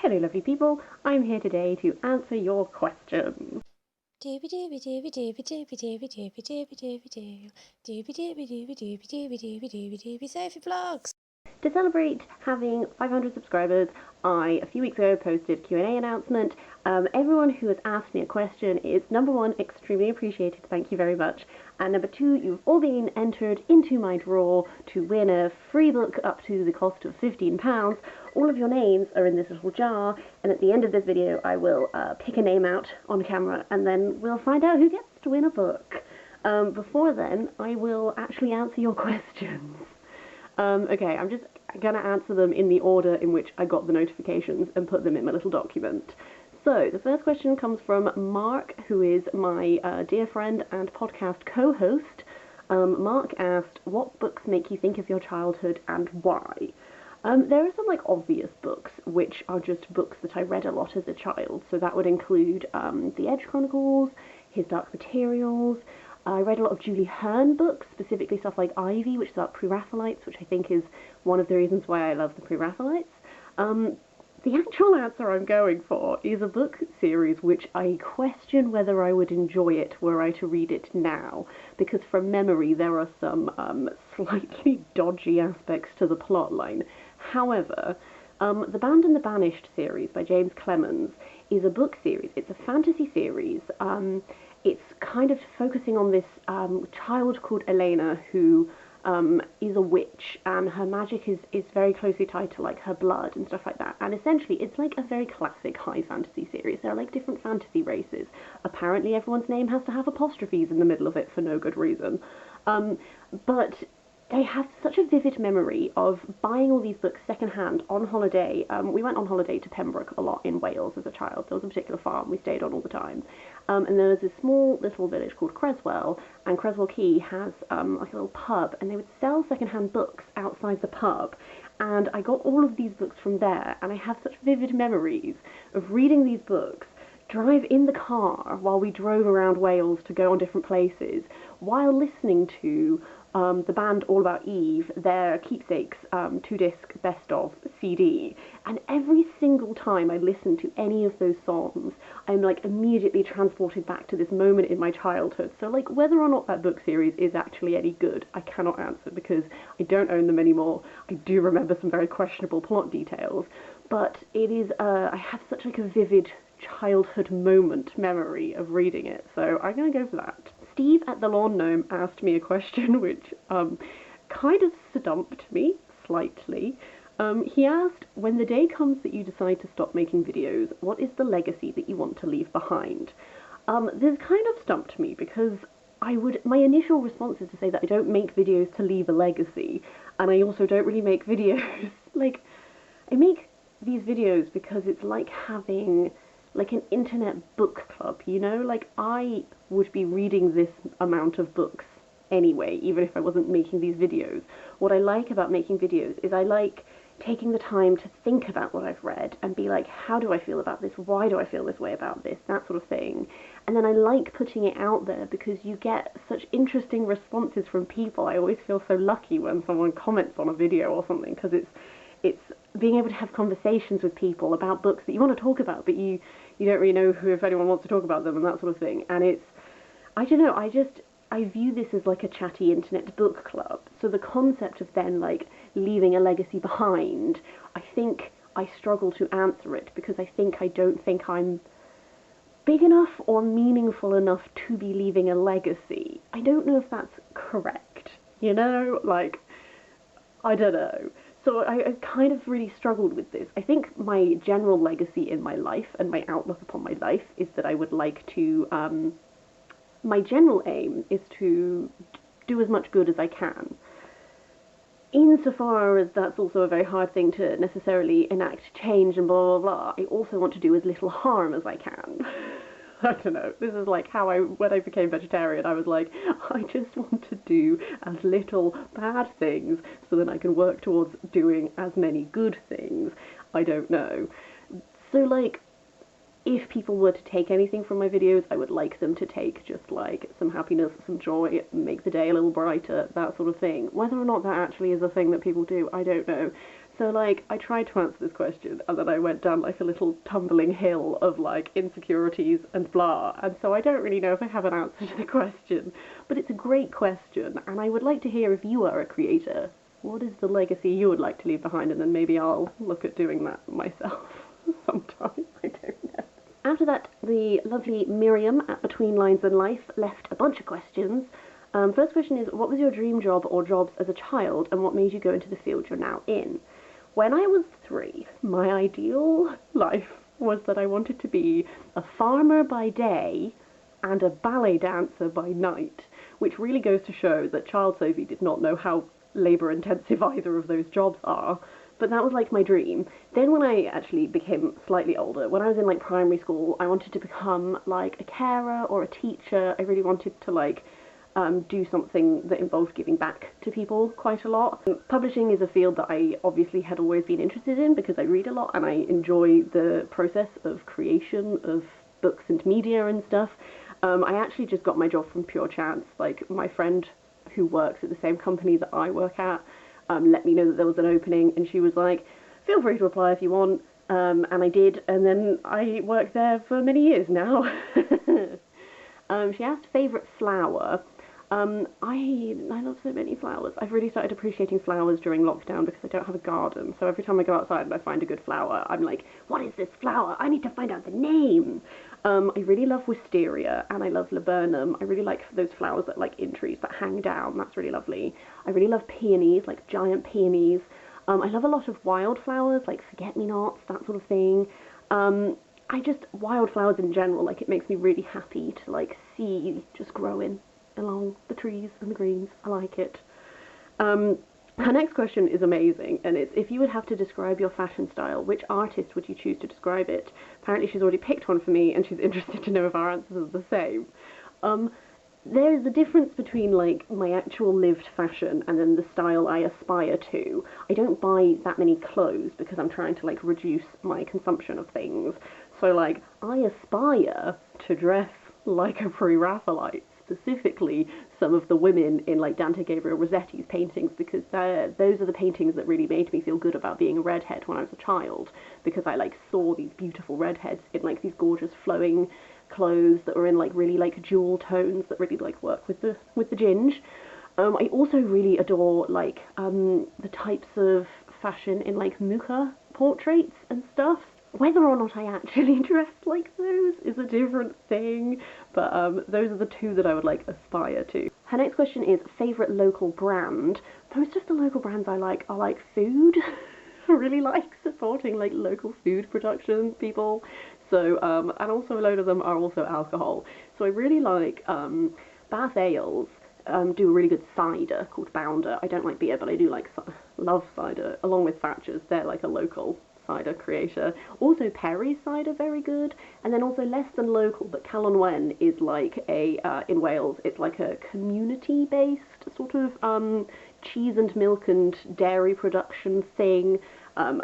Hello lovely people, I'm here today to answer your questions. Doobie doobie doobie doobie doobie doobie doobie doobie doobie doo. Doobie doobie doobie doobie doobie doobie doobie doobie Sophie Vlogs. To celebrate having 500 subscribers, I, a few weeks ago, posted a Q&A announcement. Everyone who has asked me a question is, number one, extremely appreciated, thank you very much, and number two, you've all been entered into my draw to win a free book up to the cost of £15. All of your names are in this little jar, and at the end of this video I will pick a name out on camera, and then we'll find out who gets to win a book. Before then, I will actually answer your questions. Okay, I'm just gonna answer them in the order in which I got the notifications and put them in my little document. So, the first question comes from Mark, who is my dear friend and podcast co-host. Mark asked, what books make you think of your childhood and why? There are some obvious books, which are just books that I read a lot as a child. So that would include The Edge Chronicles, His Dark Materials. I read a lot of Julie Hearn books, specifically stuff like Ivy, which is about Pre-Raphaelites, which I think is one of the reasons why I love the Pre-Raphaelites. The actual answer I'm going for is a book series which I question whether I would enjoy it were I to read it now, because from memory there are some slightly dodgy aspects to the plotline. However, The Band and the Banished series by James Clemens is a book series. It's a fantasy series. It's kind of focusing on this child called Elena who is a witch, and her magic is very closely tied to her blood and stuff like that. And essentially, it's like a very classic high fantasy series. There are different fantasy races. Apparently, everyone's name has to have apostrophes in the middle of it for no good reason. But I have such a vivid memory of buying all these books secondhand on holiday. We went on holiday to Pembroke a lot in Wales as a child. There was a particular farm we stayed on all the time. And there was this small little village called Creswell, and Creswell Quay has a little pub, and they would sell secondhand books outside the pub. And I got all of these books from there, and I have such vivid memories of reading these books, drive in the car while we drove around Wales to go on different places, while listening to the band All About Eve, their Keepsakes 2-disc best of CD. And every single time I listen to any of those songs, I'm immediately transported back to this moment in my childhood. So whether or not that book series is actually any good, I cannot answer because I don't own them anymore. I do remember some very questionable plot details, but it is I have such a vivid childhood moment memory of reading it, so I'm gonna go for that. Steve at the Lawn Gnome asked me a question which kind of stumped me slightly. He asked, when the day comes that you decide to stop making videos, what is the legacy that you want to leave behind? This kind of stumped me because my initial response is to say that I don't make videos to leave a legacy, and I also don't really make videos I make these videos because it's like having an internet book club, I would be reading this amount of books anyway, even if I wasn't making these videos. What I like about making videos is I like taking the time to think about what I've read and be how do I feel about this? Why do I feel this way about this? That sort of thing. And then I like putting it out there because you get such interesting responses from people. I always feel so lucky when someone comments on a video or something, because it's being able to have conversations with people about books that you want to talk about, but you don't really know if anyone wants to talk about them and that sort of thing. And I don't know, I view this as a chatty internet book club. So the concept of then leaving a legacy behind, I think I struggle to answer it because I don't think I'm big enough or meaningful enough to be leaving a legacy. I don't know if that's correct, I don't know. So I kind of really struggled with this. I think my general legacy in my life and my outlook upon my life is that I would like to, my general aim is to do as much good as I can. Insofar as that's also a very hard thing to necessarily enact change and blah, blah, blah, I also want to do as little harm as I can. I don't know. This is how when I became vegetarian, I was I just want to do as little bad things so that I can work towards doing as many good things. I don't know. So, if people were to take anything from my videos, I would like them to take just some happiness, some joy, make the day a little brighter, that sort of thing. Whether or not that actually is a thing that people do, I don't know. So, like, I tried to answer this question, and then I went down, like, a little tumbling hill of, like, insecurities and blah, and so I don't really know if I have an answer to the question, but it's a great question, and I would like to hear if you are a creator. What is the legacy you would like to leave behind, and then maybe I'll look at doing that myself sometime. I don't know. After that, the lovely Miriam at Between Lines and Life left a bunch of questions. First question is, what was your dream job or jobs as a child, and what made you go into the field you're now in? When I was 3, my ideal life was that I wanted to be a farmer by day and a ballet dancer by night, which really goes to show that child Sophie did not know how labour intensive either of those jobs are. But that was like my dream. Then when I actually became slightly older, when I was in like primary school, I wanted to become like a carer or a teacher. I really wanted to like do something that involved giving back to people quite a lot. Publishing is a field that I obviously had always been interested in because I read a lot and I enjoy the process of creation of books and media and stuff. I actually just got my job from pure chance. Like, my friend who works at the same company that I work at let me know that there was an opening, and she was like, feel free to apply if you want. And I did, and then I worked there for many years now. She asked favourite flower. I love so many flowers. I've really started appreciating flowers during lockdown because I don't have a garden. So every time I go outside and I find a good flower, I'm like, what is this flower? I need to find out the name. I really love wisteria and I love laburnum. I really like those flowers that like in trees that hang down. That's really lovely. I really love peonies, like giant peonies. I love a lot of wildflowers, like forget-me-nots, that sort of thing. Wildflowers in general, like it makes me really happy to like see just growing along the trees and the greens. I like it. Her next question is amazing, and it's, if you would have to describe your fashion style, which artist would you choose to describe it? Apparently she's already picked one for me, and she's interested to know if our answers are the same. There's a difference between like my actual lived fashion and then the style I aspire to. I don't buy that many clothes because I'm trying to like reduce my consumption of things. So like I aspire to dress like a pre-Raphaelite, specifically some of the women in like Dante Gabriel Rossetti's paintings, because those are the paintings that really made me feel good about being a redhead when I was a child, because I like saw these beautiful redheads in like these gorgeous flowing clothes that were in like really like jewel tones that really like work with the ginge. I also really adore like the types of fashion in like Mucha portraits and stuff. Whether or not I actually dress like those is a different thing, but those are the two that I would like aspire to. Her next question is favourite local brand. Most of the local brands I like are like food. I really like supporting like local food production people. So, and also a load of them are also alcohol. So I really like Bath Ales. Do a really good cider called Bounder. I don't like beer, but I do like love cider, along with Thatcher's. They're like a local cider creator. Also Perry's cider, very good. And then also less than local, but Calon Wen is like a, in Wales, it's like a community-based sort of cheese and milk and dairy production thing. And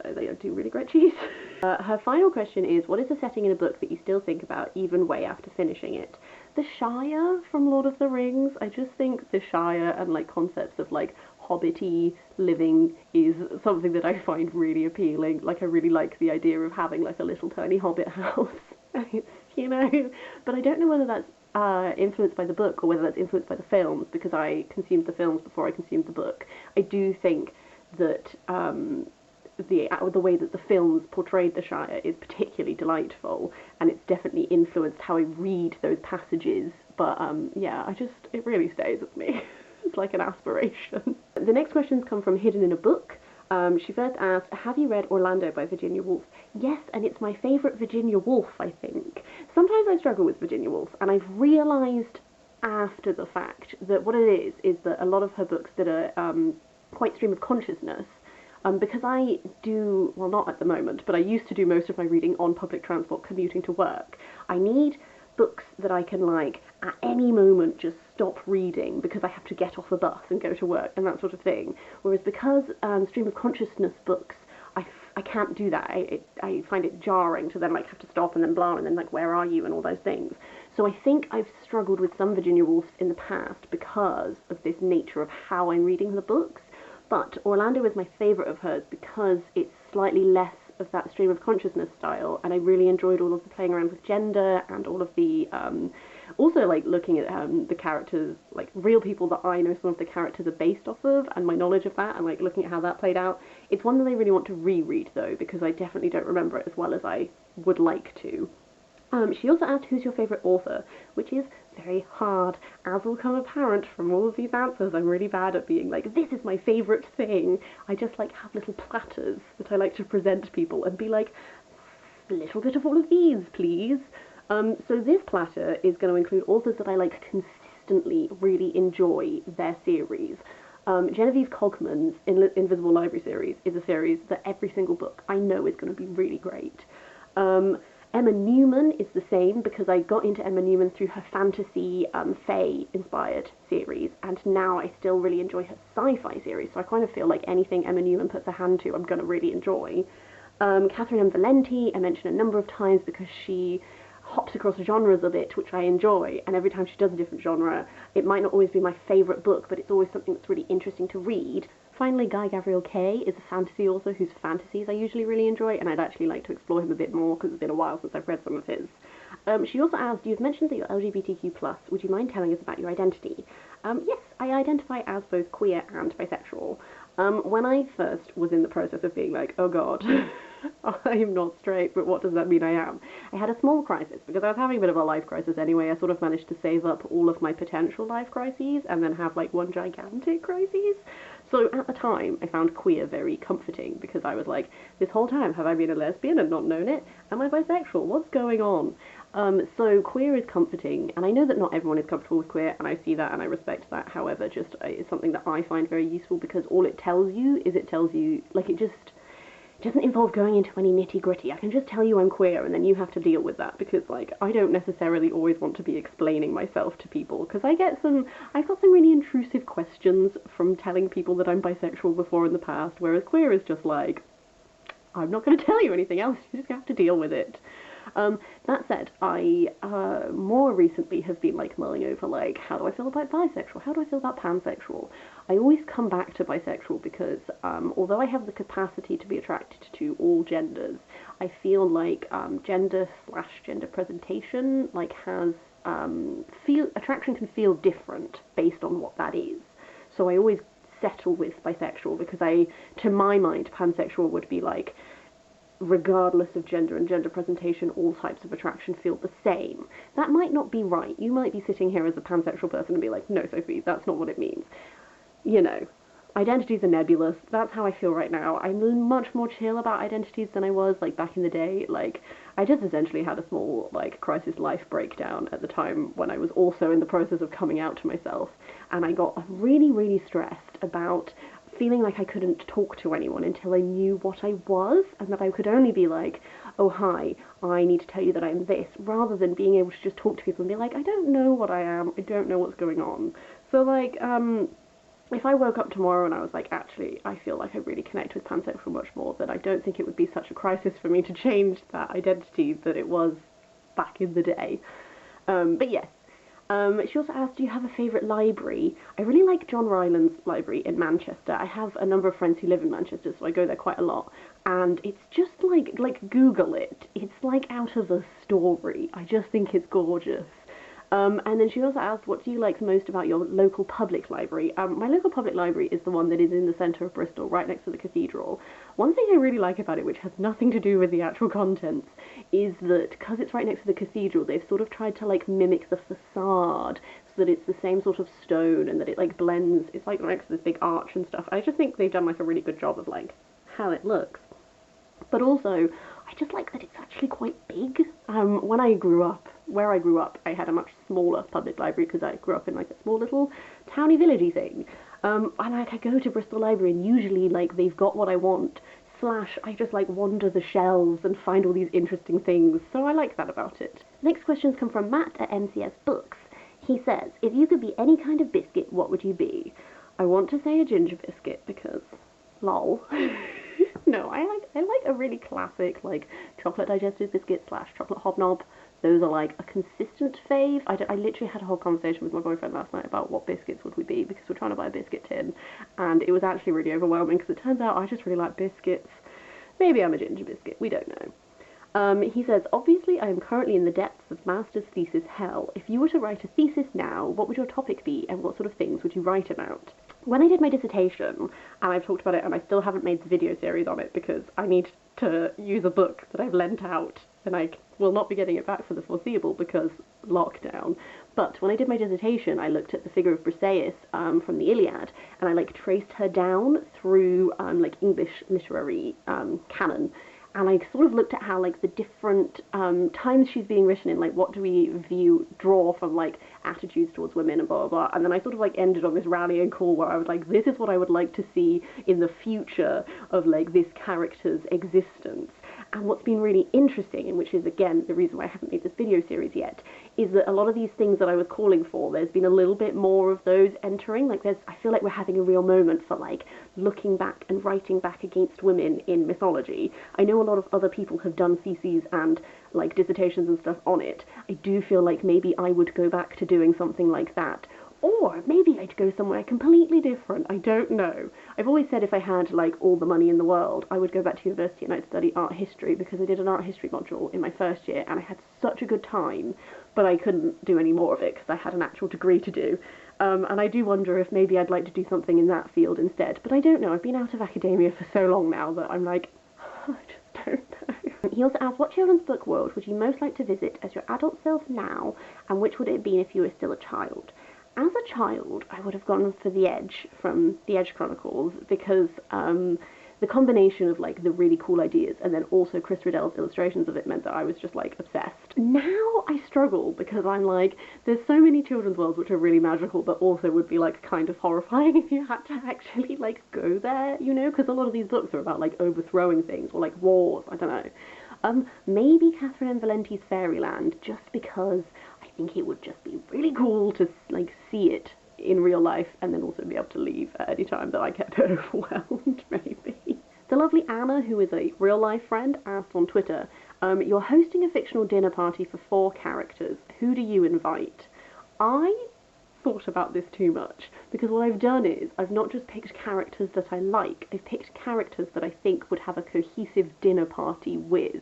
they do really great cheese. Her final question is, what is the setting in a book that you still think about even way after finishing it? The Shire from Lord of the Rings. I just think the Shire and like concepts of like hobbity living is something that I find really appealing. Like I really like the idea of having like a little tiny hobbit house. It's, you know, but I don't know whether that's influenced by the book or whether that's influenced by the films, because I consumed the films before I consumed the book. I do think that the way that the films portrayed the Shire is particularly delightful, and it's definitely influenced how I read those passages. But yeah, it really stays with me. It's like an aspiration. The next questions come from Hidden in a Book. She first asked, have you read Orlando by Virginia Woolf? Yes, and it's my favourite Virginia Woolf, I think. Sometimes I struggle with Virginia Woolf, and I've realised after the fact that what it is that a lot of her books that are quite stream of consciousness, because I do, well, not at the moment, but I used to do most of my reading on public transport commuting to work. I need books that I can, like, at any moment just stop reading because I have to get off a bus and go to work and that sort of thing. Whereas because stream of consciousness books, I can't do that. I find it jarring to then, like, have to stop and then blah, and then, like, where are you and all those things. So I think I've struggled with some Virginia Woolfs in the past because of this nature of how I'm reading the books. But Orlando is my favourite of hers because it's slightly less of that stream of consciousness style, and I really enjoyed all of the playing around with gender and all of the also like looking at the characters, like real people that I know some of the characters are based off of, and my knowledge of that, and like looking at how that played out. It's one that I really want to reread though, because I definitely don't remember it as well as I would like to. She also asked who's your favourite author, which is very hard, as will come apparent from all of these answers. I'm really bad at being like, this is my favourite thing. I just like have little platters that I like to present people and be like, a little bit of all of these, please. So this platter is going to include authors that I like consistently really enjoy their series. Genevieve Cogman's Invisible Library series is a series that every single book I know is going to be really great. Emma Newman is the same because I got into Emma Newman through her fantasy fae-inspired series, and now I still really enjoy her sci-fi series, so I kind of feel like anything Emma Newman puts her hand to I'm going to really enjoy. Catherine M. Valenti I mentioned a number of times because she hops across genres a bit, which I enjoy, and every time she does a different genre, it might not always be my favourite book, but it's always something that's really interesting to read. Finally, Guy Gavriel Kay is a fantasy author whose fantasies I usually really enjoy, and I'd actually like to explore him a bit more because it's been a while since I've read some of his. She also asked, you've mentioned that you're LGBTQ+, would you mind telling us about your identity? Yes, I identify as both queer and bisexual. When I first was in the process of being like, oh god, I'm not straight, but what does that mean I am? I had a small crisis, because I was having a bit of a life crisis anyway. I sort of managed to save up all of my potential life crises and then have like one gigantic crisis. So at the time, I found queer very comforting, because I was like, this whole time have I been a lesbian and not known it? Am I bisexual? What's going on? So queer is comforting, and I know that not everyone is comfortable with queer, and I see that and I respect that. However, just it's something that I find very useful, because all it tells you is like, it just doesn't involve going into any nitty gritty. I can just tell you I'm queer, and then you have to deal with that, because like I don't necessarily always want to be explaining myself to people, because I've got some really intrusive questions from telling people that I'm bisexual before in the past, whereas queer is just like, I'm not going to tell you anything else, you just have to deal with it. That said, I more recently have been like mulling over like, how do I feel about bisexual? How do I feel about pansexual? I always come back to bisexual because although I have the capacity to be attracted to all genders, I feel like gender/gender presentation like has attraction can feel different based on what that is. So I always settle with bisexual because to my mind, pansexual would be like, regardless of gender and gender presentation, all types of attraction feel the same. That might not be right. You might be sitting here as a pansexual person and be like, no, Sophie, that's not what it means. You know, identities are nebulous. That's how I feel right now. I'm much more chill about identities than I was, like, back in the day. Like, I just essentially had a small, like, crisis life breakdown at the time when I was also in the process of coming out to myself, and I got really, really stressed about feeling like I couldn't talk to anyone until I knew what I was, and that I could only be like, oh hi, I need to tell you that I'm this, rather than being able to just talk to people and be like, I don't know what I am, I don't know what's going on. So like, if I woke up tomorrow and I was like, actually, I feel like I really connect with pansexual much more, then I don't think it would be such a crisis for me to change that identity that it was back in the day. But yes. She also asked, do you have a favourite library? I really like John Ryland's library in Manchester. I have a number of friends who live in Manchester, so I go there quite a lot. And it's just like Google it. It's like out of a story. I just think it's gorgeous. And then she also asked, what do you like most about your local public library? My local public library is the one that is in the centre of Bristol, right next to the cathedral. One thing I really like about it, which has nothing to do with the actual contents, is that because it's right next to the cathedral, they've sort of tried to like mimic the facade so that it's the same sort of stone and that it like blends. It's like next to this big arch and stuff. I just think they've done like a really good job of like how it looks. But also, I just like that it's actually quite big. When I grew up, where I grew up, I had a much smaller public library because I grew up in like a small little towny villagey thing. And like I go to Bristol Library and usually like they've got what I want, slash I just like wander the shelves and find all these interesting things, so I like that about it. Next questions come from Matt at MCS Books. He says, if you could be any kind of biscuit, what would you be? I want to say a ginger biscuit because, lol. No, I like a really classic like chocolate digestive biscuit slash chocolate hobnob those are like a consistent fave. I literally had a whole conversation with my boyfriend last night about what biscuits would we be, because we're trying to buy a biscuit tin, and it was actually really overwhelming because it turns out I just really like biscuits. Maybe I'm a ginger biscuit, we don't know. He says, obviously I am currently in the depths of master's thesis hell. If you were to write a thesis now, what would your topic be and what sort of things would you write about? When I did my dissertation, and I've talked about it and I still haven't made the video series on it because I need to use a book that I've lent out and I will not be getting it back for the foreseeable because lockdown. But when I did my dissertation, I looked at the figure of Briseis from the Iliad, and I like traced her down through like English literary canon. And I sort of looked at how, like, the different times she's being written in, like, what do we draw from, like, attitudes towards women and blah, blah, blah. And then I sort of, like, ended on this rallying call where I was like, this is what I would like to see in the future of, like, this character's existence. And what's been really interesting, and which is, again, the reason why I haven't made this video series yet, is that a lot of these things that I was calling for, there's been a little bit more of those entering. Like, I feel like we're having a real moment for, like, looking back and writing back against women in mythology. I know a lot of other people have done theses and, like, dissertations and stuff on it. I do feel like maybe I would go back to doing something like that. Or maybe I'd go somewhere completely different. I don't know. I've always said if I had, like, all the money in the world, I would go back to university and I'd study art history, because I did an art history module in my first year and I had such a good time, but I couldn't do any more of it because I had an actual degree to do. And I do wonder if maybe I'd like to do something in that field instead. But I don't know. I've been out of academia for so long now that I'm like, I just don't know. He also asked, what children's book world would you most like to visit as your adult self now, and which would it be if you were still a child? As a child, I would have gone for The Edge from The Edge Chronicles, because the combination of, like, the really cool ideas and then also Chris Riddell's illustrations of it meant that I was just, like, obsessed. Now I struggle because I'm like, there's so many children's worlds which are really magical but also would be, like, kind of horrifying if you had to actually, like, go there, you know, because a lot of these books are about, like, overthrowing things or, like, wars, I don't know. Maybe Catherine M. Valenti's Fairyland, just because I think it would just be really cool to, like, see it in real life and then also be able to leave at any time that I get overwhelmed, maybe. The lovely Anna, who is a real-life friend, asked on Twitter, you're hosting a fictional dinner party for 4 characters. Who do you invite? I thought about this too much, because what I've done is I've not just picked characters that I like, I've picked characters that I think would have a cohesive dinner party with.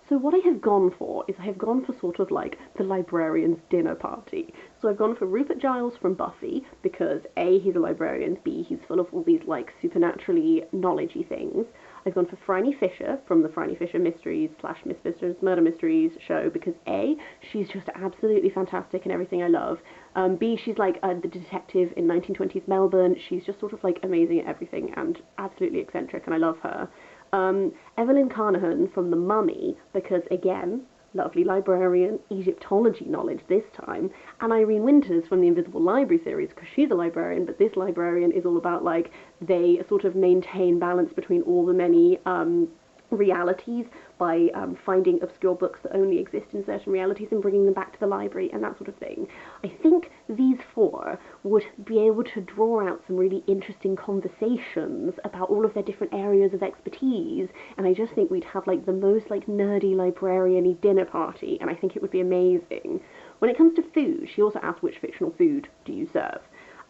So what I have gone for is I have gone for sort of like the librarian's dinner party. So I've gone for Rupert Giles from Buffy, because A, he's a librarian, B, he's full of all these like supernaturally knowledgey things. I've gone for Phryne Fisher from the Phryne Fisher Mysteries / Miss Fisher's Murder Mysteries show, because A, she's just absolutely fantastic in everything I love. B, she's like the detective in 1920s Melbourne. She's just sort of like amazing at everything and absolutely eccentric, and I love her. Evelyn Carnahan from The Mummy, because again, lovely librarian, Egyptology knowledge this time, and Irene Winters from the Invisible Library series, because she's a librarian, but this librarian is all about, like, they sort of maintain balance between all the many realities by finding obscure books that only exist in certain realities and bringing them back to the library and that sort of thing. I think these 4 would be able to draw out some really interesting conversations about all of their different areas of expertise, and I just think we'd have like the most like nerdy librarian-y dinner party, and I think it would be amazing. When it comes to food, she also asked, which fictional food do you serve?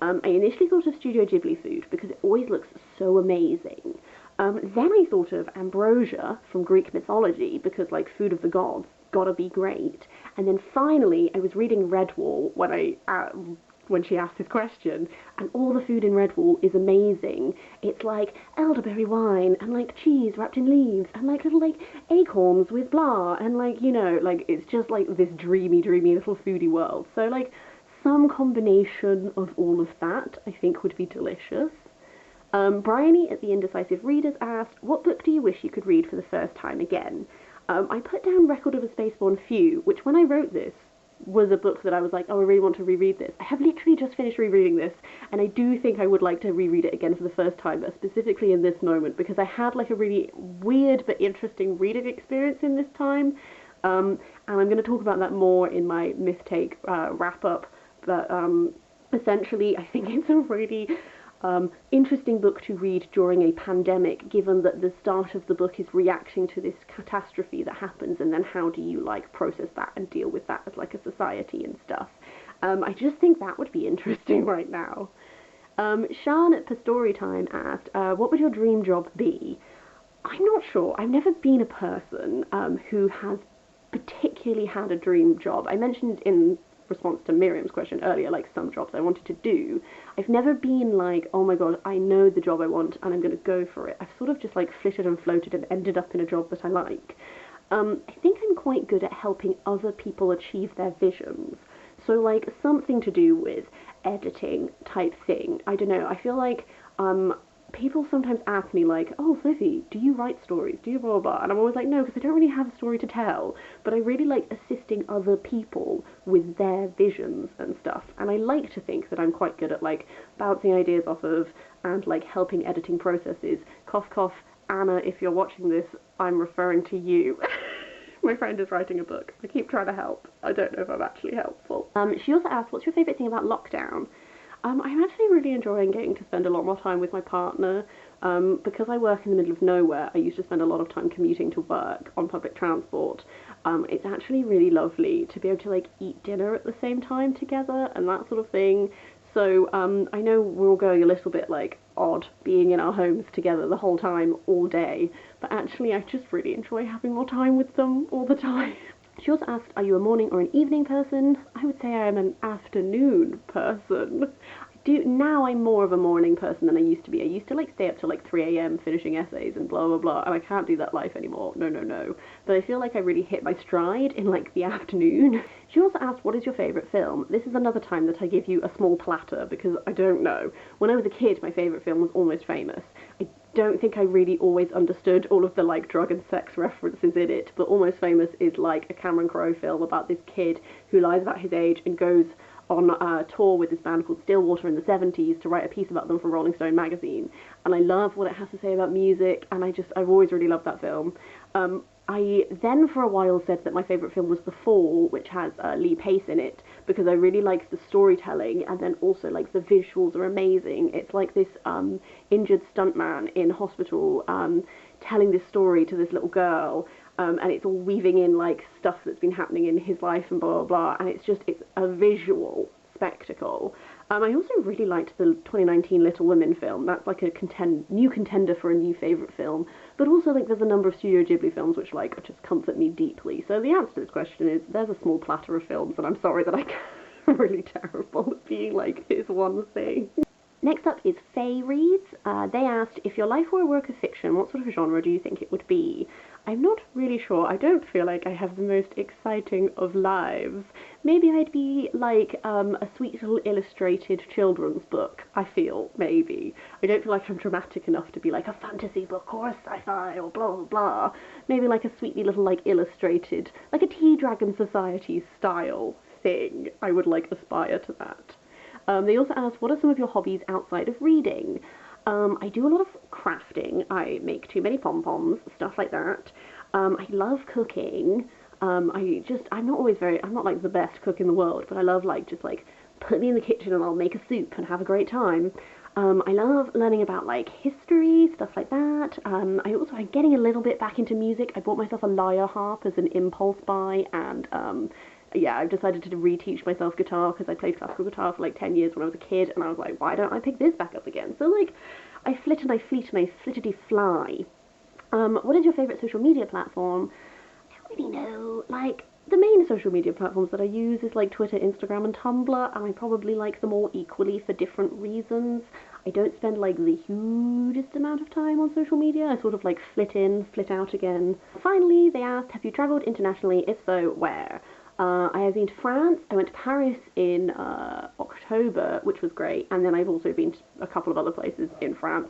I initially thought of Studio Ghibli food because it always looks so amazing. Then I thought of ambrosia from Greek mythology, because, like, food of the gods, gotta be great. And then finally, I was reading Redwall when she asked this question, and all the food in Redwall is amazing. It's like elderberry wine, and like cheese wrapped in leaves, and like little like acorns with blah, and like, you know, like it's just like this dreamy, dreamy little foodie world. So like some combination of all of that, I think, would be delicious. Bryony at the Indecisive Readers asked, what book do you wish you could read for the first time again? I put down Record of a Spaceborne Few, which when I wrote this was a book that I was like, oh, I really want to reread this. I have literally just finished rereading this, and I do think I would like to reread it again for the first time, but specifically in this moment, because I had like a really weird but interesting reading experience in this time, and I'm going to talk about that more in my Myth Take wrap-up, but essentially I think it's a really interesting book to read during a pandemic, given that the start of the book is reacting to this catastrophe that happens, and then how do you like process that and deal with that as like a society and stuff. I just think that would be interesting right now. Sean at Pastori Time asked, what would your dream job be? I'm not sure. I've never been a person who has particularly had a dream job. I mentioned in response to Miriam's question earlier, like some jobs I wanted to do. I've never been like, oh my god, I know the job I want and I'm going to go for it. I've sort of just like flitted and floated and ended up in a job that I like. I think I'm quite good at helping other people achieve their visions. So like something to do with editing type thing. I don't know. I feel like people sometimes ask me like, oh Sophie, do you write stories? Do you blah blah blah? And I'm always like, no, because I don't really have a story to tell. But I really like assisting other people with their visions and stuff. And I like to think that I'm quite good at like bouncing ideas off of and like helping editing processes. Cough cough, Anna, if you're watching this, I'm referring to you. My friend is writing a book. I keep trying to help. I don't know if I'm actually helpful. She also asked, what's your favourite thing about lockdown? I'm actually really enjoying getting to spend a lot more time with my partner. Because I work in the middle of nowhere, I used to spend a lot of time commuting to work on public transport. It's actually really lovely to be able to like eat dinner at the same time together and that sort of thing. So I know we're all going a little bit like odd being in our homes together the whole time, all day, but actually I just really enjoy having more time with them all the time. She also asked, are you a morning or an evening person? I would say I am an afternoon person. Now I'm more of a morning person than I used to be. I used to like stay up till like 3 a.m. finishing essays and blah blah blah, and I can't do that life anymore. No, no, no. But I feel like I really hit my stride in like the afternoon. She also asked, what is your favourite film? This is another time that I give you a small platter because I don't know. When I was a kid, my favourite film was Almost Famous. I don't think I really always understood all of the like drug and sex references in it, but Almost Famous is like a Cameron Crowe film about this kid who lies about his age and goes on a tour with this band called Stillwater in the 70s to write a piece about them for Rolling Stone magazine. And I love what it has to say about music, and I've always really loved that film. I then for a while said that my favourite film was The Fall, which has Lee Pace in it, because I really liked the storytelling, and then also like the visuals are amazing. It's like this injured stuntman in hospital telling this story to this little girl, and it's all weaving in like stuff that's been happening in his life and blah blah blah, and it's a visual spectacle. I also really liked the 2019 Little Women film. That's like a new contender for a new favourite film. But also like there's a number of Studio Ghibli films which like just comfort me deeply. So the answer to this question is there's a small platter of films, and I'm sorry that I'm really terrible at being like here's one thing. Next up is Faye Reads. They asked, if your life were a work of fiction, what sort of genre do you think it would be? I'm not really sure. I don't feel like I have the most exciting of lives. Maybe I'd be like a sweet little illustrated children's book, I feel, maybe. I don't feel like I'm dramatic enough to be like a fantasy book or a sci-fi or blah blah blah. Maybe like a sweetly little like illustrated, like a Tea Dragon Society style thing. I would like aspire to that. They also asked, what are some of your hobbies outside of reading? I do a lot of crafting. I make too many pom-poms, stuff like that. I love cooking. I'm not like the best cook in the world, but I love like just like put me in the kitchen and I'll make a soup and have a great time. I love learning about like history, stuff like that. I'm getting a little bit back into music. I bought myself a lyre harp as an impulse buy, and yeah, I've decided to reteach myself guitar because I played classical guitar for like 10 years when I was a kid, and I was like, why don't I pick this back up again? So like, I flit and I fleet and I flittity fly. What is your favourite social media platform? I don't really know. Like, the main social media platforms that I use is like Twitter, Instagram, and Tumblr, and I probably like them all equally for different reasons. I don't spend like the hugest amount of time on social media. I sort of like flit in, flit out again. Finally, they asked, have you travelled internationally? If so, where? I have been to France. I went to Paris in October, which was great, and then I've also been to a couple of other places in France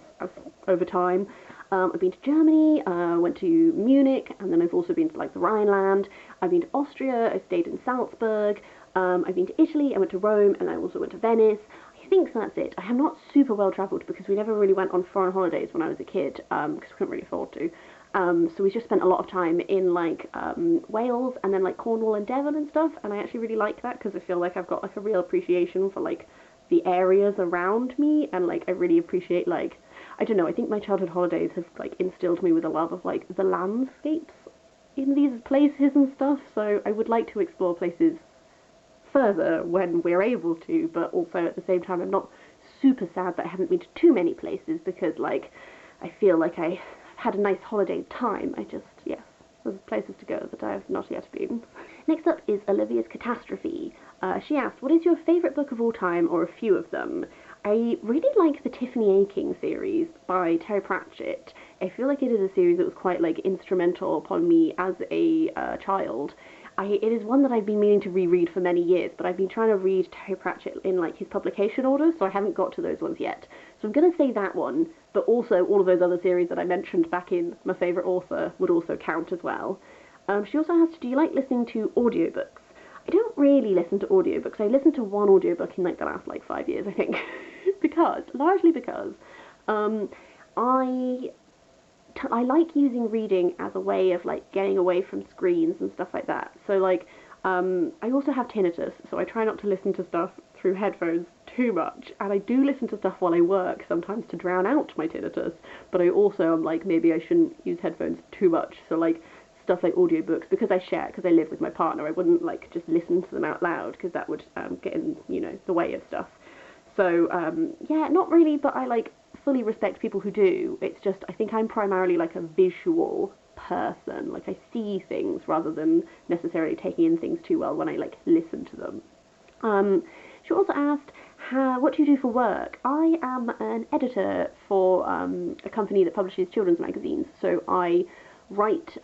over time. I've been to Germany, went to Munich, and then I've also been to like the Rhineland. I've been to Austria, I stayed in Salzburg. I've been to Italy, I went to Rome, and I also went to Venice. I think that's it. I am not super well travelled because we never really went on foreign holidays when I was a kid, because we couldn't really afford to. So we just spent a lot of time in like Wales and then like Cornwall and Devon and stuff, and I actually really like that because I feel like I've got like a real appreciation for like the areas around me, and like I really appreciate like I don't know, I think my childhood holidays have like instilled me with a love of like the landscapes in these places and stuff. So I would like to explore places further when we're able to, but also at the same time I'm not super sad that I haven't been to too many places because like I feel like I've had a nice holiday time. I just, yes, there's places to go that I have not yet been. Next up is Olivia's Catastrophe. She asked, what is your favourite book of all time, or a few of them? I really like the Tiffany Aching series by Terry Pratchett. I feel like it is a series that was quite like instrumental upon me as a child. It is one that I've been meaning to reread for many years, but I've been trying to read Terry Pratchett in like his publication order, so I haven't got to those ones yet. So I'm going to say that one, but also all of those other series that I mentioned back in my favourite author would also count as well. She also asked, do you like listening to audiobooks? I don't really listen to audiobooks. I listened to one audiobook in like the last like 5 years, I think, largely because I like using reading as a way of like getting away from screens and stuff like that. So like I also have tinnitus, so I try not to listen to stuff through headphones too much, and I do listen to stuff while I work sometimes to drown out my tinnitus, but I also am like maybe I shouldn't use headphones too much, so like stuff like audiobooks, because I live with my partner, I wouldn't like just listen to them out loud because that would get in, the way of stuff. So yeah, not really, but I like fully respect people who do. It's just I think I'm primarily like a visual person. Like I see things rather than necessarily taking in things too well when I like listen to them. She also asked, what do you do for work? I am an editor for a company that publishes children's magazines. So I write.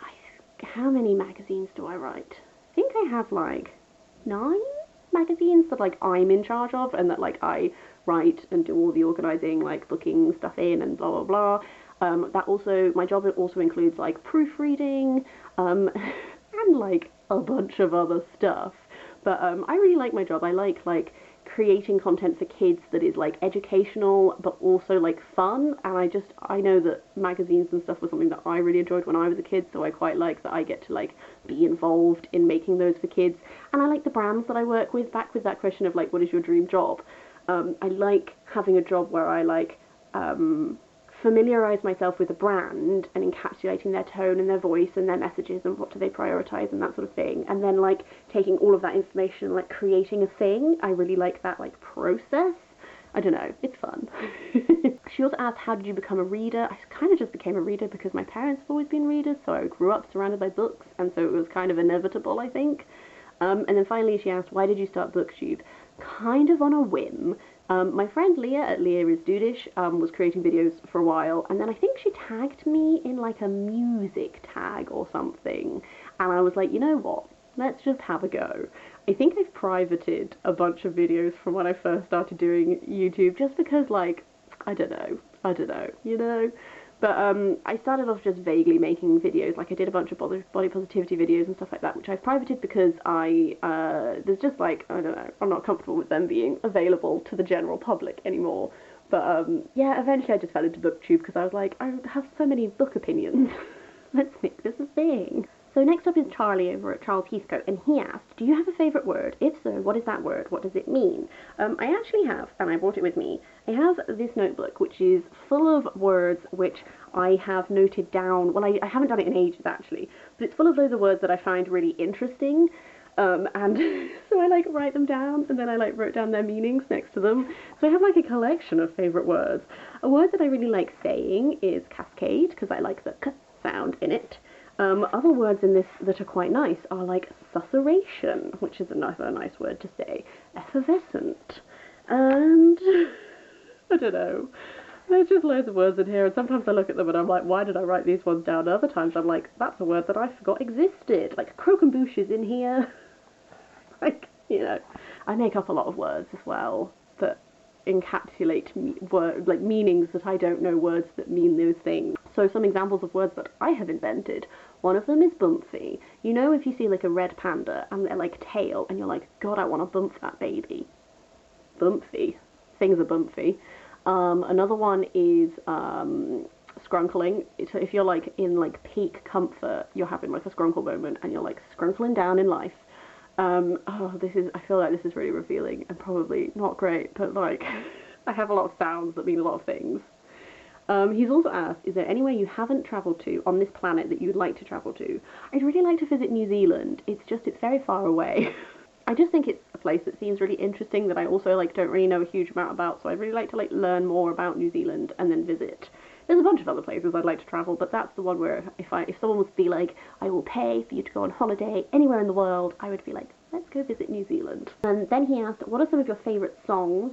How many magazines do I write? I think I have like 9 magazines that like I'm in charge of, and that like I write and do all the organising, like booking stuff in and blah blah blah. That also, my job also includes like proofreading, and like a bunch of other stuff. But I really like my job. I like creating content for kids that is like educational but also like fun, and I know that magazines and stuff was something that I really enjoyed when I was a kid, so I quite like that I get to like be involved in making those for kids. And I like the brands that I work with. Back with that question of like what is your dream job, I like having a job where I like familiarize myself with a brand and encapsulating their tone and their voice and their messages and what do they prioritize and that sort of thing, and then like taking all of that information and like creating a thing. I really like that like process. I don't know, it's fun. She also asked, how did you become a reader? I kind of just became a reader because my parents have always been readers, so I grew up surrounded by books, and so it was kind of inevitable, I think. And then finally she asked, why did you start BookTube? Kind of on a whim. My friend Leah at Leah is Dudish was creating videos for a while, and then I think she tagged me in like a music tag or something, and I was like, you know what, let's just have a go. I think I've privated a bunch of videos from when I first started doing YouTube, just because like, I don't know. But I started off just vaguely making videos. Like I did a bunch of body positivity videos and stuff like that, which I've privated because there's just like, I don't know, I'm not comfortable with them being available to the general public anymore. But yeah, eventually I just fell into BookTube because I was like, I have so many book opinions. Let's make this a thing. So next up is Charlie over at Charles Heathcote, and he asked, do you have a favourite word? If so, what is that word? What does it mean? I actually have, and I brought it with me. I have this notebook which is full of words which I have noted down. Well, I haven't done it in ages actually, but it's full of loads of words that I find really interesting. And so I like write them down, and then I like wrote down their meanings next to them. So I have like a collection of favourite words. A word that I really like saying is cascade, because I like the k sound in it. Other words in this that are quite nice are like susurration, which is another nice word to say, effervescent, and I don't know. There's just loads of words in here, and sometimes I look at them and I'm like, why did I write these ones down? Other times I'm like, that's a word that I forgot existed. Like croquembouche is in here. Like, I make up a lot of words as well that encapsulate like meanings that I don't know, words that mean those things. So some examples of words that I have invented. One of them is bumpy. You know, if you see like a red panda and they're like tail, and you're like, God, I want to bump that baby. Bumpy. Things are bumpy. Another one is scrunkling. So if you're like in like peak comfort, you're having like a scrunkle moment and you're like scrunkling down in life. I feel like this is really revealing and probably not great, but like, I have a lot of sounds that mean a lot of things. He's also asked, is there anywhere you haven't travelled to on this planet that you would like to travel to? I'd really like to visit New Zealand. It's very far away. I just think it's a place that seems really interesting that I also like don't really know a huge amount about, so I'd really like to like learn more about New Zealand and then visit. There's a bunch of other places I'd like to travel, but that's the one where if someone was to be like, I will pay for you to go on holiday anywhere in the world, I would be like, let's go visit New Zealand. And then he asked, what are some of your favourite songs?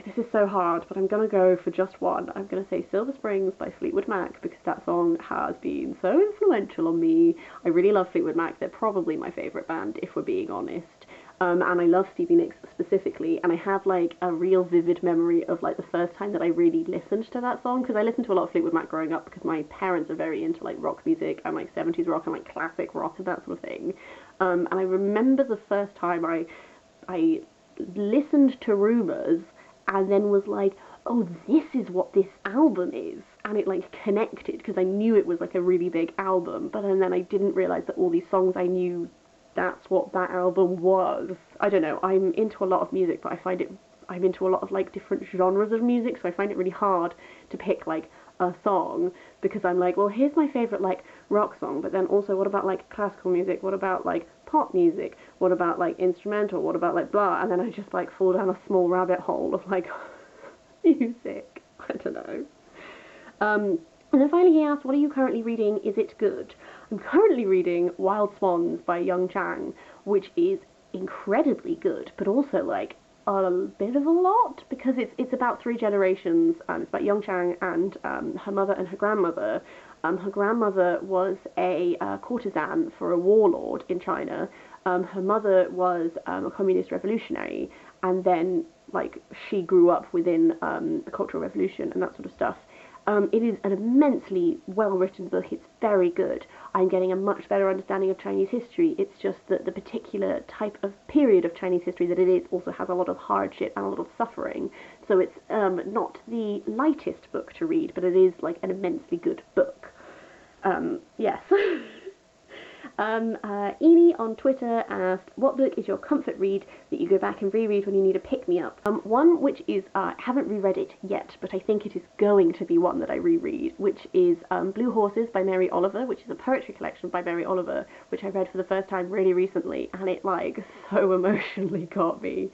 This is so hard, but I'm going to go for just one. I'm going to say Silver Springs by Fleetwood Mac because that song has been so influential on me. I really love Fleetwood Mac. They're probably my favourite band, if we're being honest. And I love Stevie Nicks specifically, and I have like a real vivid memory of like the first time that I really listened to that song, because I listened to a lot of Fleetwood Mac growing up because my parents are very into like rock music and like 70s rock and like classic rock and that sort of thing. And I remember the first time I listened to Rumours and then was like, oh, this is what this album is. And it like connected because I knew it was like a really big album, but then I didn't realise that all these songs I knew, that's what that album was. I don't know, I'm into a lot of music, but I'm into a lot of like different genres of music, so I find it really hard to pick like a song because I'm like, well, here's my favourite like rock song, but then also what about like classical music, what about like pop music, what about like instrumental, what about like blah, and then I just like fall down a small rabbit hole of like music. I don't know. And then finally he asked, what are you currently reading? Is it good? I'm currently reading Wild Swans by Young Chang, which is incredibly good, but also like a bit of a lot because it's about three generations. It's about Young Chang and her mother and her grandmother. Her grandmother was a courtesan for a warlord in China. Her mother was a communist revolutionary, and then like she grew up within the Cultural Revolution and that sort of stuff. It is an immensely well-written book. It's very good. I'm getting a much better understanding of Chinese history. It's just that the particular type of period of Chinese history that it is also has a lot of hardship and a lot of suffering. So it's not the lightest book to read, but it is like an immensely good book. Yes. Eni on Twitter asked, what book is your comfort read that you go back and reread when you need a pick-me-up? One which is, I haven't reread it yet, but I think it is going to be one that I reread, which is Blue Horses by Mary Oliver, which is a poetry collection by Mary Oliver, which I read for the first time really recently, and it like so emotionally got me.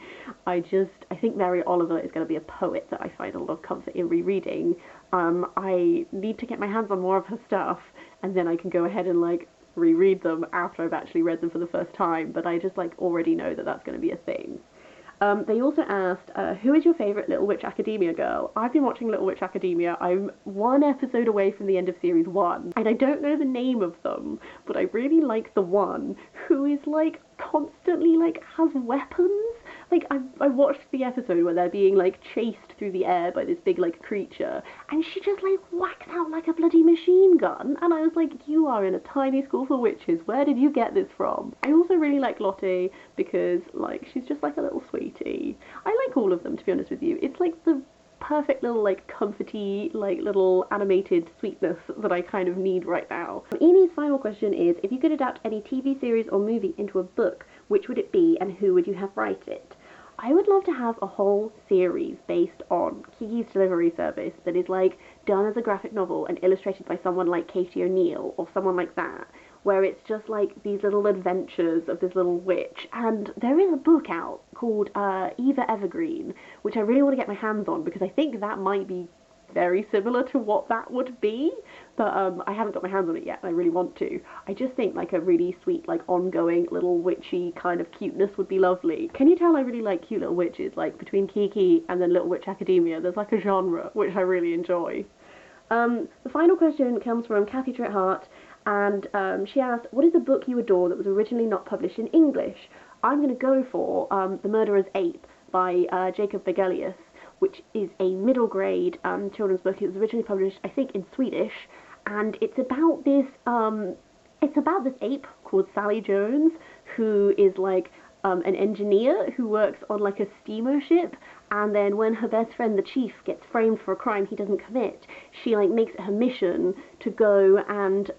I think Mary Oliver is going to be a poet that I find a lot of comfort in rereading. I need to get my hands on more of her stuff, and then I can go ahead and like reread them after I've actually read them for the first time, but I just like already know that that's going to be a thing. They also asked, who is your favourite Little Witch Academia girl? I've been watching Little Witch Academia. I'm one episode away from the end of series 1, and I don't know the name of them, but I really like the one who is like constantly like has weapons. Like I watched the episode where they're being like chased through the air by this big like creature, and she just like whacks out like a bloody machine gun, and I was like, you are in a tiny school for witches, where did you get this from? I also really like Lottie because like she's just like a little sweetie. I like all of them, to be honest with you. It's like the perfect little like comforty like little animated sweetness that I kind of need right now. Eni's final question is, if you could adapt any TV series or movie into a book, which would it be and who would you have write it? I would love to have a whole series based on Kiki's Delivery Service that is like done as a graphic novel and illustrated by someone like Katie O'Neill or someone like that, where it's just like these little adventures of this little witch. And there is a book out called Eva Evergreen, which I really want to get my hands on because I think that might be very similar to what that would be, but I haven't got my hands on it yet and I really want to. I just think like a really sweet like ongoing little witchy kind of cuteness would be lovely. Can you tell I really like cute little witches? Like between Kiki and then Little Witch Academia there's like a genre which I really enjoy. The final question comes from Kathy Trithart, and she asked, what is a book you adore that was originally not published in English? I'm going to go for The Murderer's Ape by Jacob Berzelius, which is a middle grade children's book. It was originally published, I think, in Swedish, and it's about this ape called Sally Jones, who is like an engineer who works on like a steamer ship, and then when her best friend the chief gets framed for a crime he doesn't commit, she like makes it her mission to go and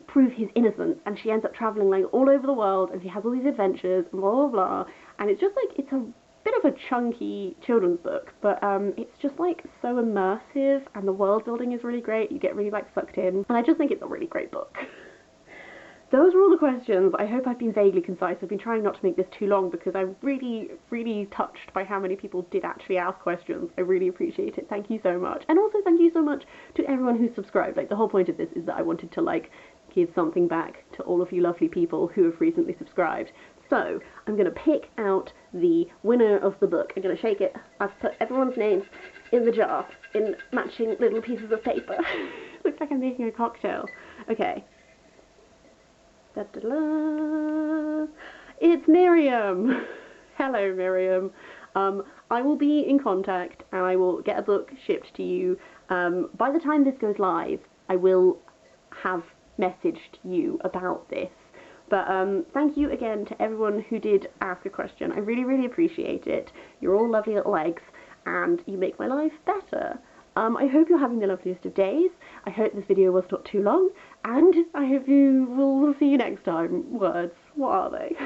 prove his innocence, and she ends up traveling like all over the world, and she has all these adventures and blah blah blah, and it's just like it's a bit of a chunky children's book, but it's just like so immersive, and the world building is really great. You get really like sucked in, and I just think it's a really great book. Those are all the questions. I hope I've been vaguely concise. I've been trying not to make this too long because I'm really, really touched by how many people did actually ask questions. I really appreciate it. Thank you so much. And also thank you so much to everyone who's subscribed. Like, the whole point of this is that I wanted to like give something back to all of you lovely people who have recently subscribed. So I'm going to pick out the winner of the book. I'm going to shake it. I've put everyone's names in the jar in matching little pieces of paper. Looks like I'm making a cocktail. Okay. Da, da, da. It's Miriam. Hello, Miriam. I will be in contact and I will get a book shipped to you. By the time this goes live, I will have messaged you about this. But thank you again to everyone who did ask a question. I really, really appreciate it. You're all lovely little eggs, and you make my life better. I hope you're having the loveliest of days. I hope this video was not too long, and I hope you will see you next time. Words, what are they?